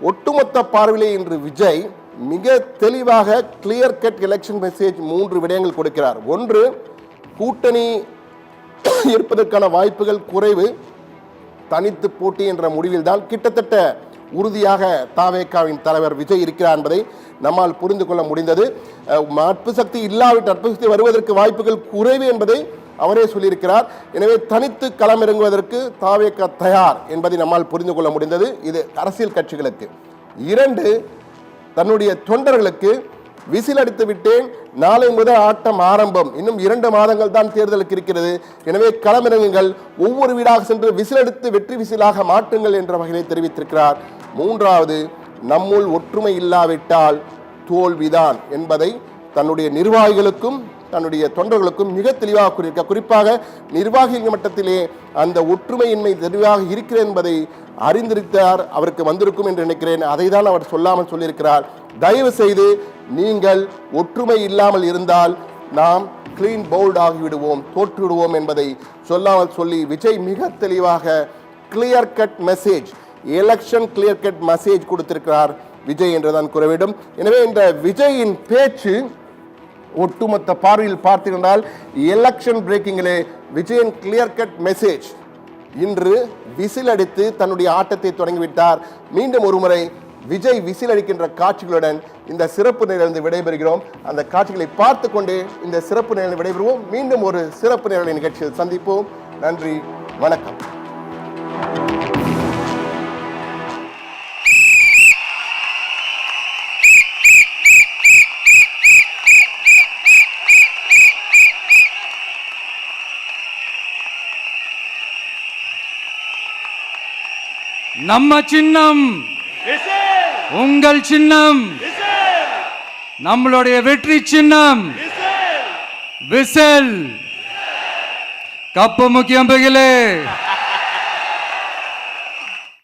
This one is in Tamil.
ஒட்டுமொத்த பார்வையிலே இன்று விஜய் மிக தெளிவாக கிளியர் கட் எலெக்ஷன் மெசேஜ் 3 விடயங்கள் கொடுக்கிறார். ஒன்று, கூட்டணி இருப்பதற்கான வாய்ப்புகள் குறைவு, தனித்து போட்டி என்ற முடிவில் தான் கிட்டத்தட்ட உறுதியாக தாவேகாவின் தலைவர் விஜய் இருக்கிறார் என்பதை நம்மால் புரிந்து கொள்ள முடிந்தது. நட்பு சக்தி இல்லாவிட்டு நட்பு சக்தி வருவதற்கு வாய்ப்புகள் குறைவு என்பதை அவரே சொல்லியிருக்கிறார். எனவே தனித்து களமிறங்குவதற்கு தாவேகா தயார் என்பதை நம்மால் புரிந்து கொள்ள முடிந்தது. இது அரசியல் கட்சிகளுக்கு. 2, தன்னுடைய தொண்டர்களுக்கு விசில் அடித்து விட்டேன், நாளை முதல் ஆட்டம் ஆரம்பம், இன்னும் 2 மாதங்கள் தான் தேர்தலுக்கு இருக்கிறது, எனவே களமிறங்குங்கள், ஒவ்வொரு வீடாக சென்று விசில் அடித்து வெற்றி விசிலாக மாற்றுங்கள் என்ற வகையில் தெரிவித்திருக்கிறார். 3வது, நம்முள் ஒற்றுமை இல்லாவிட்டால் தோல்விதான் என்பதை தன்னுடைய நிர்வாகிகளுக்கும் தன்னுடைய தொண்டர்களுக்கும் மிக தெளிவாக கூறியிருக்க. குறிப்பாக நிர்வாகிகள் மட்டத்திலே அந்த ஒற்றுமையின்மை தெளிவாக இருக்கிறது என்பதை அறிந்திருக்கிறார், அவருக்கு வந்திருக்கும் என்று நினைக்கிறேன். அதை தான் அவர் சொல்லாமல் சொல்லியிருக்கிறார். தயவு செய்து நீங்கள் ஒற்றுமை இல்லாமல் இருந்தால் நாம் கிளீன் பவுல்ட் ஆகிவிடுவோம், தோற்றுவிடுவோம் என்பதை சொல்லாமல் சொல்லி விஜய் மிக தெளிவாக clear cut message, election clear cut message கொடுத்திருக்கிறார் விஜய் என்றுதான் கூற வேண்டும். எனவே இந்த விஜயின் பேச்சு ஒட்டுமொத்த பார்வையில் பார்த்தீர்கள் எலெக்ஷன் பிரேக்கிங்கிலே விஜயின் கிளியர் கட் மெசேஜ். இன்று விசில் அடித்து தன்னுடைய ஆட்டத்தை தொடங்கிவிட்டார். மீண்டும் ஒருமுறை விஜய் விசில் அடிக்கின்ற காட்சிகளுடன் இந்த சிறப்பு நிகழ்ந்து விடைபெறுகிறோம். அந்த காட்சிகளை பார்த்து கொண்டு இந்த சிறப்பு நிகழ்ந்து விடைபெறுவோம். மீண்டும் ஒரு சிறப்பு நிகழ்ச்சி நிகழ்ச்சியில் சந்திப்போம். நன்றி, வணக்கம். நம்ம சின்னம் உங்கள் சின்னம், நம்மளுடைய வெற்றி சின்னம் விசில். கப்பு முக்கியம் பகிலே.